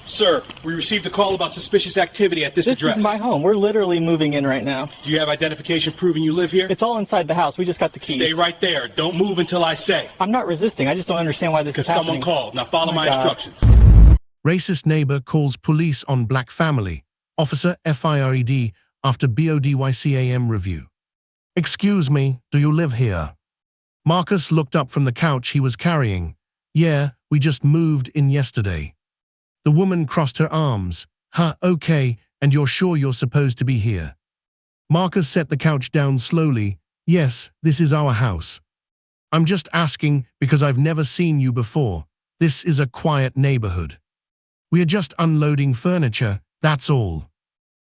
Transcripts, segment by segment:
Sir, we received a call about suspicious activity at this address. This is my home. We're literally moving in right now. Do you have identification proving you live here? It's all inside the house. We just got the keys. Stay right there. Don't move until I say. I'm not resisting. I just don't understand why this is happening. Because someone called. Now follow my instructions. Racist neighbor calls police on black family. Officer fired after BODYCAM review. Excuse me, do you live here? Marcus looked up from the couch he was carrying. Yeah, we just moved in yesterday. The woman crossed her arms. Huh, okay, and you're sure you're supposed to be here? Marcus set the couch down slowly. Yes, this is our house. I'm just asking because I've never seen you before. This is a quiet neighborhood. We are just unloading furniture, that's all.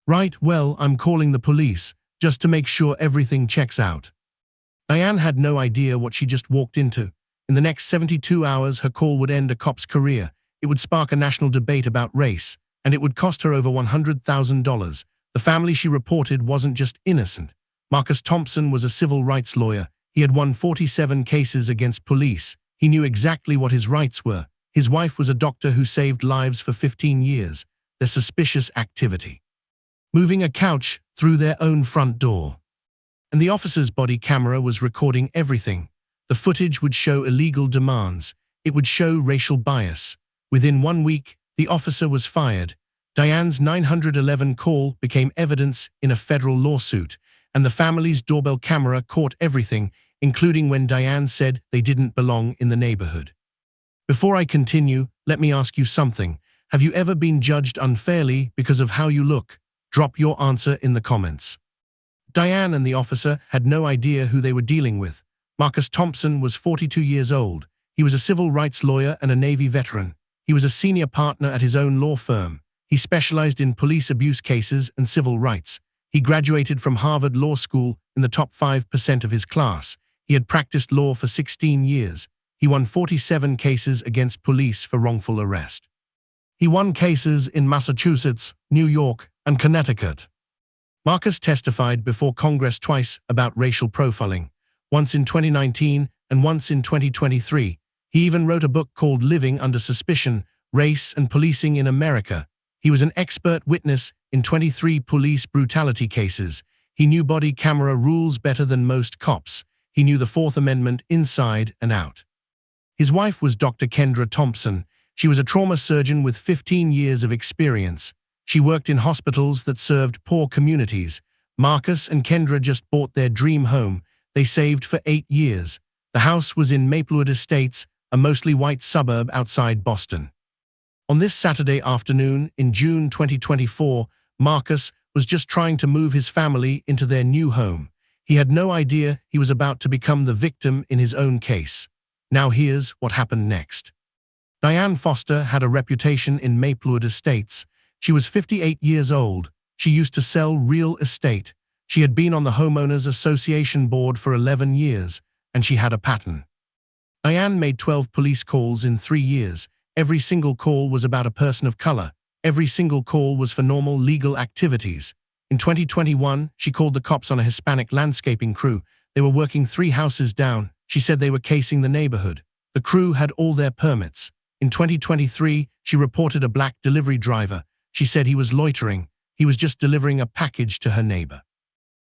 Right, well, I'm calling the police, just to make sure everything checks out. Diane had no idea what she just walked into. In the next 72 hours, her call would end a cop's career. It would spark a national debate about race, and it would cost her over $100,000. The family she reported wasn't just innocent. Marcus Thompson was a civil rights lawyer. He had won 47 cases against police. He knew exactly what his rights were. His wife was a doctor who saved lives for 15 years. Their suspicious activity. Moving a couch through their own front door. And the officer's body camera was recording everything. The footage would show illegal demands. It would show racial bias. Within 1 week, the officer was fired. Diane's 911 call became evidence in a federal lawsuit, and the family's doorbell camera caught everything, including when Diane said they didn't belong in the neighborhood. Before I continue, let me ask you something. Have you ever been judged unfairly because of how you look? Drop your answer in the comments. Diane and the officer had no idea who they were dealing with. Marcus Thompson was 42 years old. He was a civil rights lawyer and a Navy veteran. He was a senior partner at his own law firm. He specialized in police abuse cases and civil rights. He graduated from Harvard Law School in the top 5% of his class. He had practiced law for 16 years. He won 47 cases against police for wrongful arrest. He won cases in Massachusetts, New York, and Connecticut. Marcus testified before Congress twice about racial profiling, once in 2019 and once in 2023. He even wrote a book called Living Under Suspicion, Race and Policing in America. He was an expert witness in 23 police brutality cases. He knew body camera rules better than most cops. He knew the Fourth Amendment inside and out. His wife was Dr. Kendra Thompson. She was a trauma surgeon with 15 years of experience. She worked in hospitals that served poor communities. Marcus and Kendra just bought their dream home. They saved for 8 years. The house was in Maplewood Estates, a mostly white suburb outside Boston. On this Saturday afternoon in June 2024, Marcus was just trying to move his family into their new home. He had no idea he was about to become the victim in his own case. Now here's what happened next. Diane Foster had a reputation in Maplewood Estates. She was 58 years old. She used to sell real estate. She had been on the Homeowners Association board for 11 years, and she had a pattern. Diane made 12 police calls in 3 years. Every single call was about a person of color. Every single call was for normal legal activities. In 2021, she called the cops on a Hispanic landscaping crew. They were working 3 houses down. She said they were casing the neighborhood. The crew had all their permits. In 2023, she reported a black delivery driver. She said he was loitering. He was just delivering a package to her neighbor.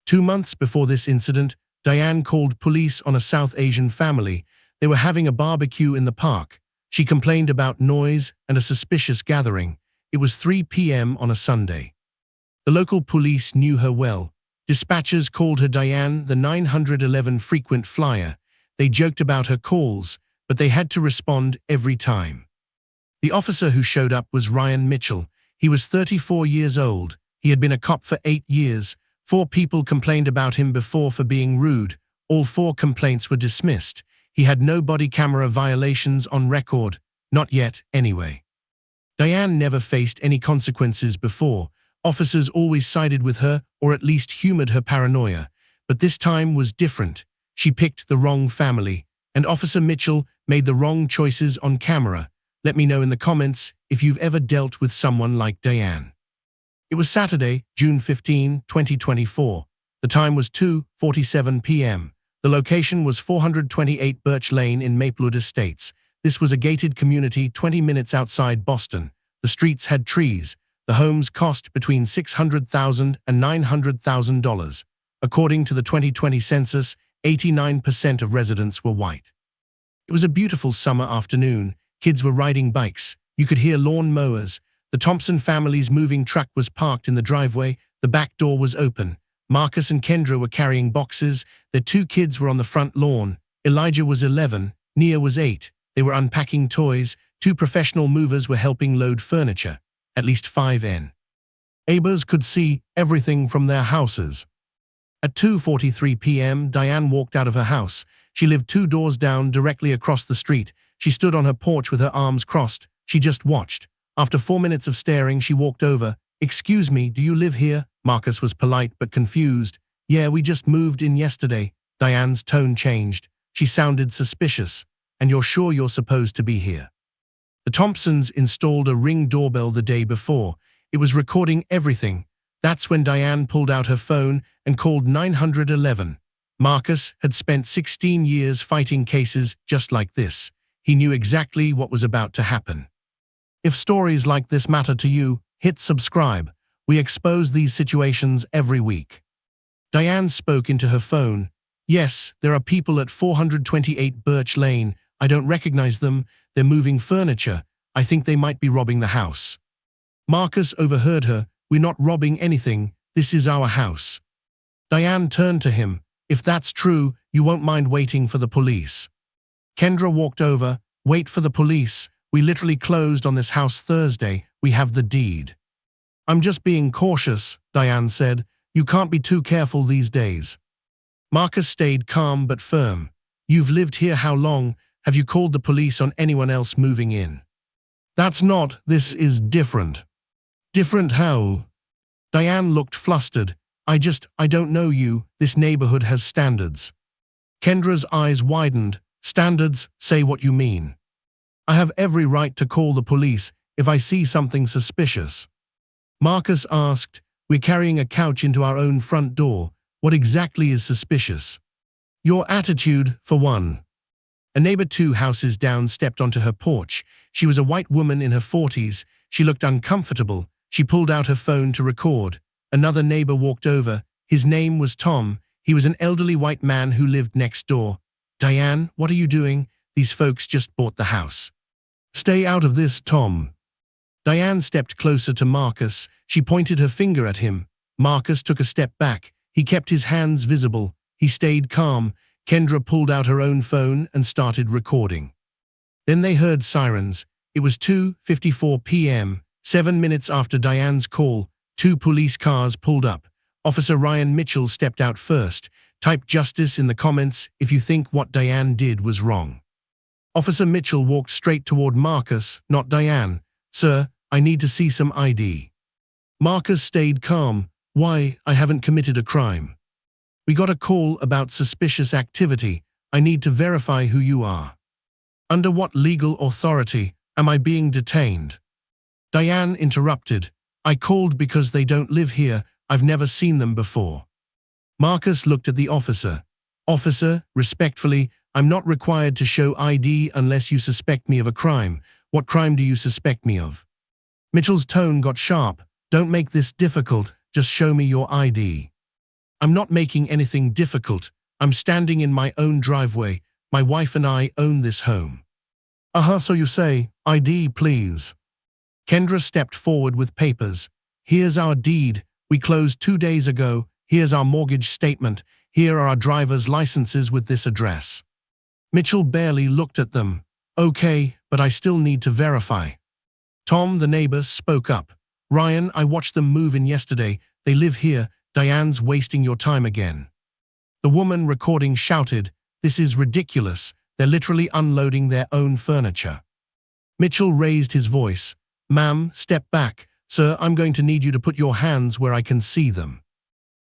2 months before this incident, Diane called police on a South Asian family. They were having a barbecue in the park. She complained about noise and a suspicious gathering. It was 3 p.m. on a Sunday. The local police knew her well. Dispatchers called her Diane the 911 frequent flyer. They joked about her calls, but they had to respond every time. The officer who showed up was Ryan Mitchell. He was 34 years old. He had been a cop for 8 years. 4 people complained about him before for being rude. All 4 complaints were dismissed. He had no body camera violations on record. Not yet, anyway. Diane never faced any consequences before. Officers always sided with her, or at least humored her paranoia. But this time was different. She picked the wrong family, and Officer Mitchell made the wrong choices on camera. Let me know in the comments if you've ever dealt with someone like Diane. It was Saturday, June 15, 2024. The time was 2:47 p.m. The location was 428 Birch Lane in Maplewood Estates. This was a gated community 20 minutes outside Boston. The streets had trees. The homes cost between $600,000 and $900,000. According to the 2020 census, 89% of residents were white. It was a beautiful summer afternoon. Kids were riding bikes. You could hear lawn mowers. The Thompson family's moving truck was parked in the driveway. The back door was open. Marcus and Kendra were carrying boxes. Their 2 kids were on the front lawn. Elijah was 11. Nia was 8. They were unpacking toys. 2 professional movers were helping load furniture. At least 5 neighbors could see everything from their houses. At 2:43 p.m., Diane walked out of her house. She lived 2 doors down, directly across the street. She stood on her porch with her arms crossed. She just watched. After 4 minutes of staring, she walked over. "Excuse me, do you live here?" Marcus was polite but confused. "Yeah, we just moved in yesterday." Diane's tone changed. She sounded suspicious. "And you're sure you're supposed to be here?" The Thompsons installed a Ring doorbell the day before. It was recording everything. That's when Diane pulled out her phone and called 911. Marcus had spent 16 years fighting cases just like this. He knew exactly what was about to happen. If stories like this matter to you, hit subscribe. We expose these situations every week. Diane spoke into her phone. "Yes, there are people at 428 Birch Lane. I don't recognize them. They're moving furniture. I think they might be robbing the house." Marcus overheard her. "We're not robbing anything. This is our house." Diane turned to him. "If that's true, you won't mind waiting for the police." Kendra walked over. "Wait for the police. We literally closed on this house Thursday. We have the deed." "I'm just being cautious," Diane said. "You can't be too careful these days." Marcus stayed calm but firm. "You've lived here how long? Have you called the police on anyone else moving in?" "That's not. This is different." "Different how?" Diane looked flustered. I don't know you. This neighborhood has standards." Kendra's eyes widened. "Standards? Say what you mean." "I have every right to call the police if I see something suspicious." Marcus asked, "We're carrying a couch into our own front door. What exactly is suspicious?" "Your attitude, for one." A neighbor 2 houses down stepped onto her porch. She was a white woman in her 40s. She looked uncomfortable. She pulled out her phone to record. Another neighbor walked over. His name was Tom. He was an elderly white man who lived next door. "Diane, what are you doing? These folks just bought the house." "Stay out of this, Tom." Diane stepped closer to Marcus. She pointed her finger at him. Marcus took a step back. He kept his hands visible. He stayed calm. Kendra pulled out her own phone and started recording. Then they heard sirens. It was 2:54 p.m., 7 minutes after Diane's call. 2 police cars pulled up. Officer Ryan Mitchell stepped out first. Type justice in the comments if you think what Diane did was wrong. Officer Mitchell walked straight toward Marcus, not Diane. "Sir, I need to see some ID." Marcus stayed calm. "Why? I haven't committed a crime." "We got a call about suspicious activity. I need to verify who you are." "Under what legal authority am I being detained?" Diane interrupted. "I called because they don't live here. I've never seen them before." Marcus looked at the officer. "Officer, respectfully, I'm not required to show ID unless you suspect me of a crime. What crime do you suspect me of?" Mitchell's tone got sharp. "Don't make this difficult. Just show me your ID." "I'm not making anything difficult. I'm standing in my own driveway. My wife and I own this home." So you say. ID, please." Kendra stepped forward with papers. "Here's our deed. We closed 2 days ago. Here's our mortgage statement. Here are our driver's licenses with this address." Mitchell barely looked at them. "Okay, but I still need to verify." Tom, the neighbor, spoke up. "Ryan, I watched them move in yesterday. They live here. Diane's wasting your time again." The woman recording shouted, "This is ridiculous. They're literally unloading their own furniture." Mitchell raised his voice. "Ma'am, step back. Sir, I'm going to need you to put your hands where I can see them."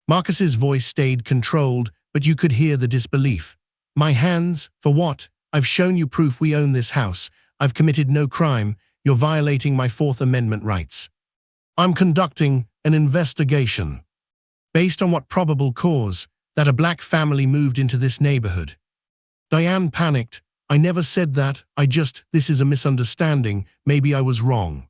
Marcus's voice stayed controlled, but you could hear the disbelief. "My hands? For what? I've shown you proof we own this house. I've committed no crime. You're violating my Fourth Amendment rights." "I'm conducting an investigation." "Based on what probable cause? That a black family moved into this neighborhood." Diane panicked. "I never said that. This is a misunderstanding. Maybe I was wrong."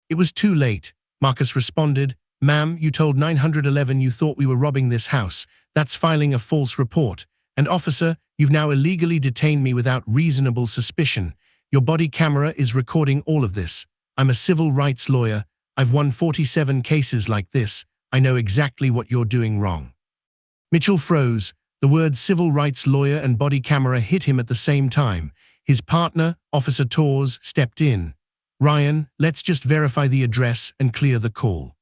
It was too late. Marcus responded, "Ma'am, you told 911 you thought we were robbing this house. That's filing a false report. And officer, you've now illegally detained me without reasonable suspicion. Your body camera is recording all of this. I'm a civil rights lawyer. I've won 47 cases like this. I know exactly what you're doing wrong." Mitchell froze. The words civil rights lawyer and body camera hit him at the same time. His partner, Officer Torres, stepped in. "Ryan, let's just verify the address and clear the call."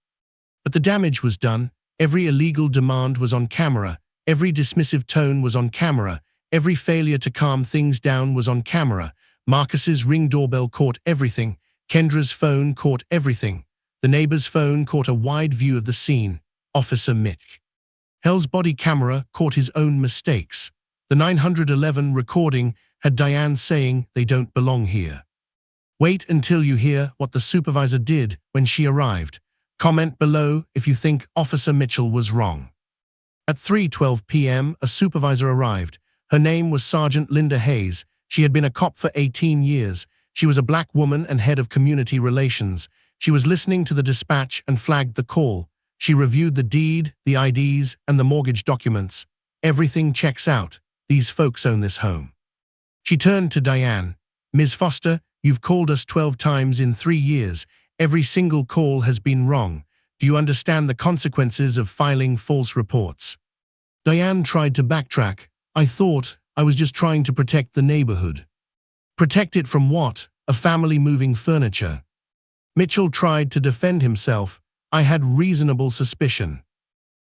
But the damage was done. Every illegal demand was on camera. Every dismissive tone was on camera. Every failure to calm things down was on camera. Marcus's Ring doorbell caught everything. Kendra's phone caught everything. The neighbor's phone caught a wide view of the scene. Officer Mick Hell's body camera caught his own mistakes. The 911 recording had Diane saying they don't belong here. Wait until you hear what the supervisor did when she arrived. Comment below if you think Officer Mitchell was wrong. At 3:12 p.m., a supervisor arrived. Her name was Sergeant Linda Hayes. She had been a cop for 18 years. She was a black woman and head of community relations. She was listening to the dispatch and flagged the call. She reviewed the deed, the IDs, and the mortgage documents. Everything checks out. These folks own this home. She turned to Diane. "Ms. Foster, you've called us 12 times in 3 years. Every single call has been wrong. Do you understand the consequences of filing false reports?" Diane tried to backtrack. "I thought I was just trying to protect the neighborhood." Protect it from what? A family moving furniture. Mitchell tried to defend himself. "I had reasonable suspicion."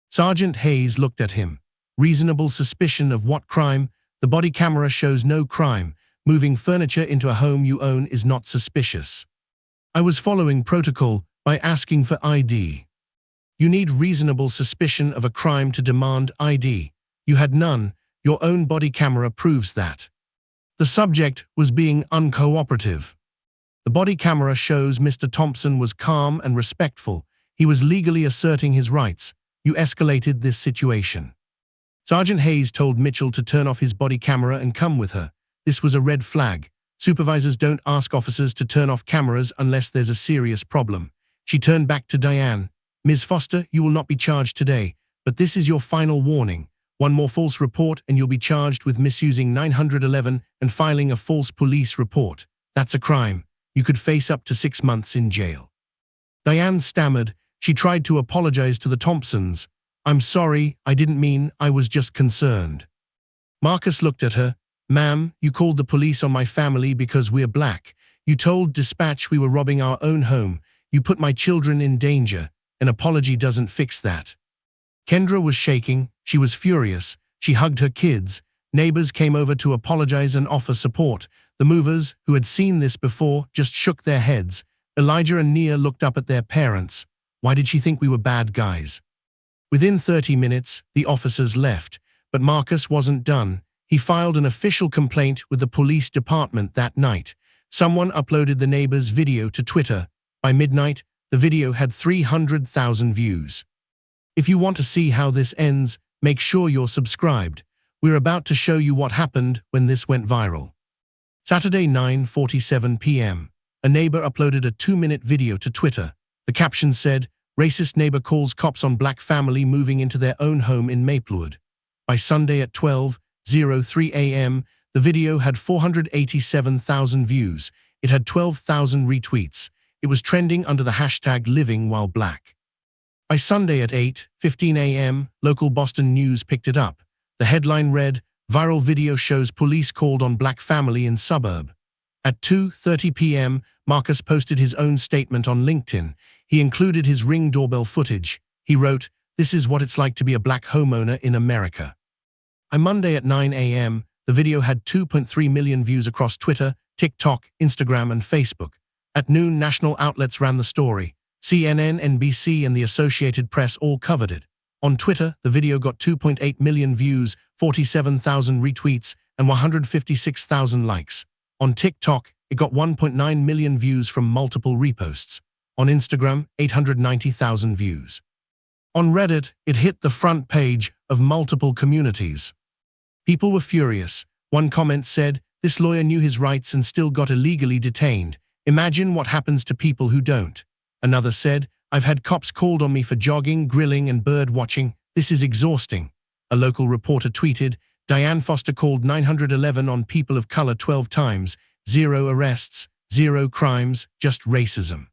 Sergeant Hayes looked at him. "Reasonable suspicion of what crime? The body camera shows no crime. Moving furniture into a home you own is not suspicious." "I was following protocol by asking for ID." "You need reasonable suspicion of a crime to demand ID. You had none. Your own body camera proves that." The subject was being uncooperative. "The body camera shows Mr. Thompson was calm and respectful. He was legally asserting his rights. You escalated this situation." Sergeant Hayes told Mitchell to turn off his body camera and come with her. This was a red flag. Supervisors don't ask officers to turn off cameras unless there's a serious problem. She turned back to Diane. "Ms. Foster, you will not be charged today, but this is your final warning. One more false report and you'll be charged with misusing 911 and filing a false police report. That's a crime. You could face up to 6 months in jail." Diane stammered. She tried to apologize to the Thompsons. "I'm sorry, I didn't mean, I was just concerned." Marcus looked at her. "Ma'am, you called the police on my family because we're black. You told dispatch we were robbing our own home. You put my children in danger. An apology doesn't fix that." Kendra was shaking. She was furious. She hugged her kids. Neighbors came over to apologize and offer support. The movers, who had seen this before, just shook their heads. Elijah and Nia looked up at their parents. Why did she think we were bad guys? Within 30 minutes, the officers left, but Marcus wasn't done. He filed an official complaint with the police department that night. Someone uploaded the neighbor's video to Twitter. By midnight, the video had 300,000 views. If you want to see how this ends, make sure you're subscribed. We're about to show you what happened when this went viral. Saturday, 9:47 p.m. A neighbor uploaded a 2-minute video to Twitter. The caption said, "Racist neighbor calls cops on black family moving into their own home in Maplewood." By Sunday at 12:03 a.m., the video had 487,000 views. It had 12,000 retweets. It was trending under the hashtag #LivingWhileBlack. By Sunday at 8:15 a.m., local Boston news picked it up. The headline read, "Viral video shows police called on black family in suburb." At 2:30 p.m., Marcus posted his own statement on LinkedIn. He included his Ring doorbell footage. He wrote, "This is what it's like to be a black homeowner in America." On Monday at 9 a.m., the video had 2.3 million views across Twitter, TikTok, Instagram, and Facebook. At noon, national outlets ran the story. CNN, NBC, and the Associated Press all covered it. On Twitter, the video got 2.8 million views, 47,000 retweets, and 156,000 likes. On TikTok, it got 1.9 million views from multiple reposts. On Instagram, 890,000 views. On Reddit, it hit the front page of multiple communities. People were furious. One comment said, "This lawyer knew his rights and still got illegally detained. Imagine what happens to people who don't." Another said, I've had cops called on me for jogging, grilling, and bird watching. This is exhausting. A local reporter tweeted, Diane Foster called 911 on people of color 12 times, 0 arrests, 0 crimes, just racism.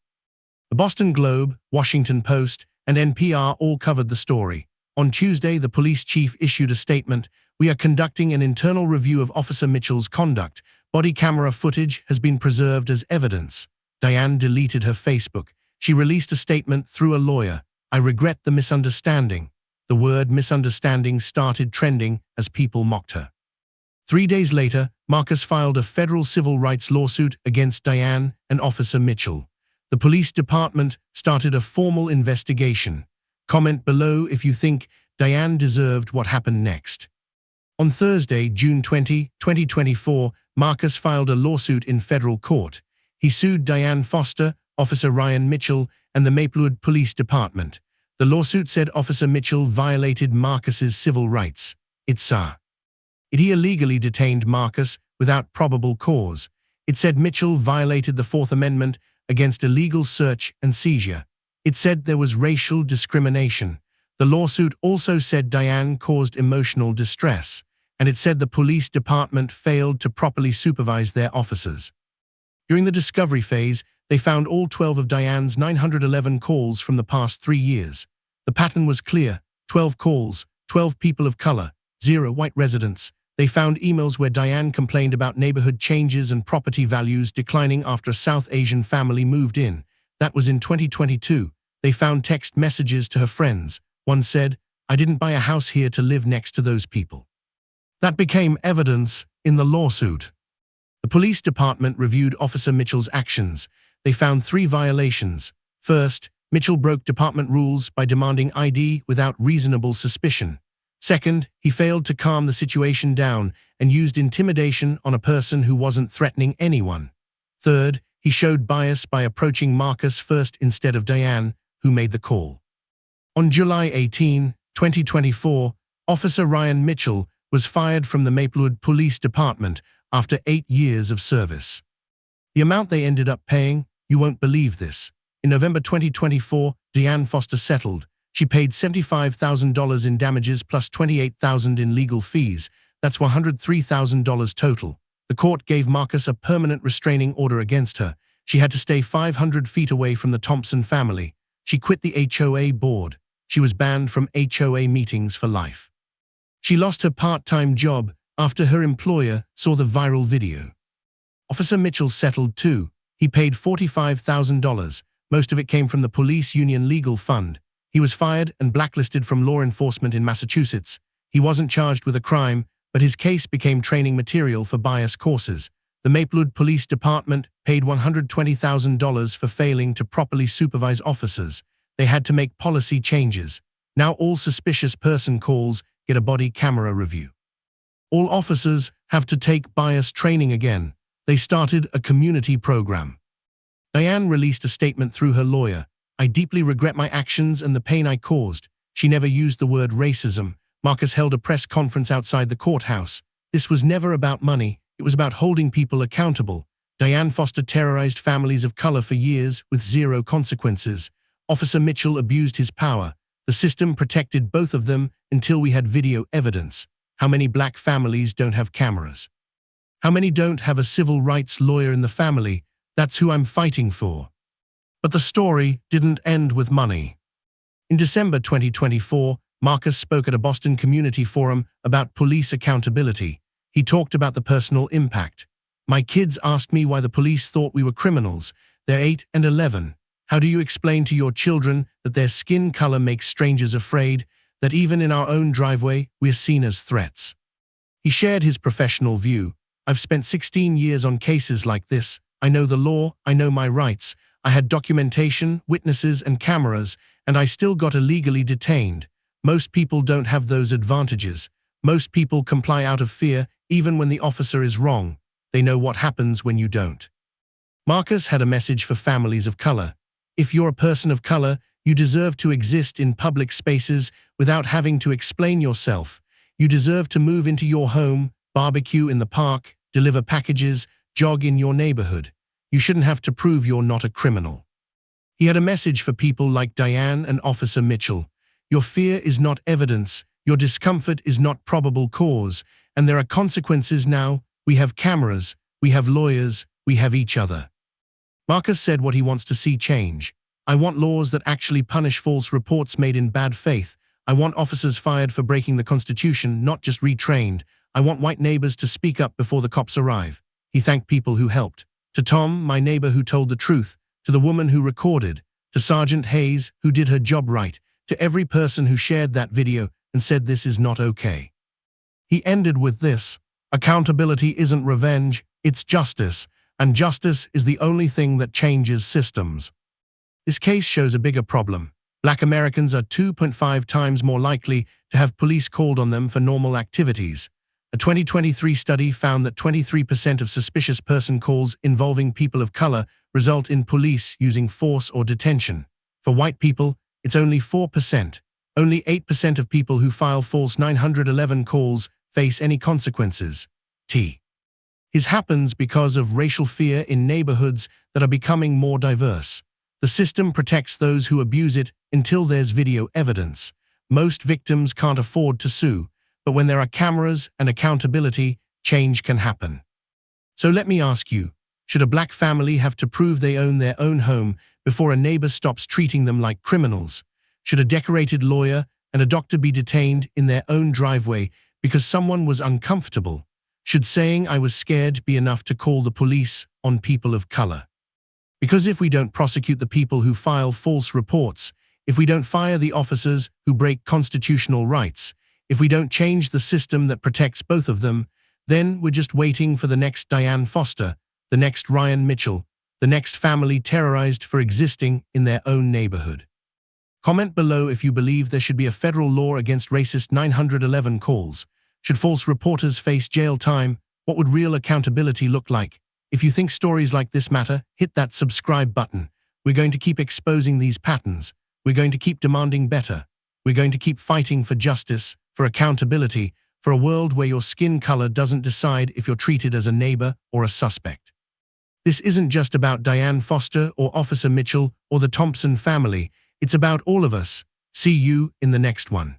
The Boston Globe, Washington Post, and NPR all covered the story. On Tuesday, the police chief issued a statement, we are conducting an internal review of Officer Mitchell's conduct. Body camera footage has been preserved as evidence. Diane deleted her Facebook. She released a statement through a lawyer. I regret the misunderstanding. The word misunderstanding started trending as people mocked her. 3 days later, Marcus filed a federal civil rights lawsuit against Diane and Officer Mitchell. The police department started a formal investigation. Comment below if you think Diane deserved what happened next. On Thursday, June 20, 2024, Marcus filed a lawsuit in federal court. He sued Diane Foster, Officer Ryan Mitchell, and the Maplewood Police Department. The lawsuit said Officer Mitchell violated Marcus's civil rights. He illegally detained Marcus without probable cause. It said Mitchell violated the Fourth Amendment against illegal search and seizure. It said there was racial discrimination. The lawsuit also said Diane caused emotional distress, and it said the police department failed to properly supervise their officers. During the discovery phase, they found all 12 of Diane's 911 calls from the past 3 years. The pattern was clear: 12 calls, 12 people of color, 0 white residents. They found emails where Diane complained about neighborhood changes and property values declining after a South Asian family moved in. That was in 2022. They found text messages to her friends. One said, I didn't buy a house here to live next to those people. That became evidence in the lawsuit. The police department reviewed Officer Mitchell's actions. They found 3 violations. First, Mitchell broke department rules by demanding ID without reasonable suspicion. Second, he failed to calm the situation down and used intimidation on a person who wasn't threatening anyone. Third, he showed bias by approaching Marcus first instead of Diane, who made the call. On July 18, 2024, Officer Ryan Mitchell was fired from the Maplewood Police Department after 8 years of service. The amount they ended up paying, you won't believe this. In November 2024, Diane Foster settled. She paid $75,000 in damages plus $28,000 in legal fees. That's $103,000 total. The court gave Marcus a permanent restraining order against her. She had to stay 500 feet away from the Thompson family. She quit the HOA board. She was banned from HOA meetings for life. She lost her part-time job after her employer saw the viral video. Officer Mitchell settled too. He paid $45,000. Most of it came from the police union legal fund. He was fired and blacklisted from law enforcement in Massachusetts. He wasn't charged with a crime, but his case became training material for bias courses. The Maplewood Police Department paid $120,000 for failing to properly supervise officers. They had to make policy changes. Now all suspicious person calls get a body camera review. All officers have to take bias training again. They started a community program. Diane released a statement through her lawyer. I deeply regret my actions and the pain I caused. She never used the word racism. Marcus held a press conference outside the courthouse. This was never about money. It was about holding people accountable. Diane Foster terrorized families of color for years with 0 consequences. Officer Mitchell abused his power. The system protected both of them until we had video evidence. How many black families don't have cameras? How many don't have a civil rights lawyer in the family? That's who I'm fighting for. But the story didn't end with money. In December 2024, Marcus spoke at a Boston community forum about police accountability. He talked about the personal impact. My kids asked me why the police thought we were criminals. They're 8 and 11. How do you explain to your children that their skin color makes strangers afraid, that even in our own driveway, we're seen as threats? He shared his professional view. I've spent 16 years on cases like this. I know the law, I know my rights. I had documentation, witnesses, and cameras, and I still got illegally detained. Most people don't have those advantages. Most people comply out of fear, even when the officer is wrong. They know what happens when you don't. Marcus had a message for families of color. If you're a person of color, you deserve to exist in public spaces without having to explain yourself. You deserve to move into your home, barbecue in the park, deliver packages, jog in your neighborhood. You shouldn't have to prove you're not a criminal. He had a message for people like Diane and Officer Mitchell. Your fear is not evidence, your discomfort is not probable cause, and there are consequences now. We have cameras, we have lawyers, we have each other. Marcus said what he wants to see change. I want laws that actually punish false reports made in bad faith. I want officers fired for breaking the Constitution, not just retrained. I want white neighbors to speak up before the cops arrive. He thanked people who helped. To Tom, my neighbor who told the truth, to the woman who recorded, to Sergeant Hayes who did her job right, to every person who shared that video and said this is not okay. He ended with this: accountability isn't revenge, it's justice, and justice is the only thing that changes systems. This case shows a bigger problem. Black Americans are 2.5 times more likely to have police called on them for normal activities. A 2023 study found that 23% of suspicious person calls involving people of color result in police using force or detention. For white people, it's only 4%. Only 8% of people who file false 911 calls face any consequences. This happens because of racial fear in neighborhoods that are becoming more diverse. The system protects those who abuse it until there's video evidence. Most victims can't afford to sue, but when there are cameras and accountability, change can happen. So let me ask you, should a black family have to prove they own their own home before a neighbor stops treating them like criminals? Should a decorated lawyer and a doctor be detained in their own driveway because someone was uncomfortable? Should saying I was scared be enough to call the police on people of color? Because if we don't prosecute the people who file false reports, if we don't fire the officers who break constitutional rights, if we don't change the system that protects both of them, then we're just waiting for the next Diane Foster, the next Ryan Mitchell, the next family terrorized for existing in their own neighborhood. Comment below if you believe there should be a federal law against racist 911 calls. Should false reporters face jail time? What would real accountability look like? If you think stories like this matter, hit that subscribe button. We're going to keep exposing these patterns. We're going to keep demanding better. We're going to keep fighting for justice, for accountability, for a world where your skin color doesn't decide if you're treated as a neighbor or a suspect. This isn't just about Diane Foster or Officer Mitchell or the Thompson family. It's about all of us. See you in the next one.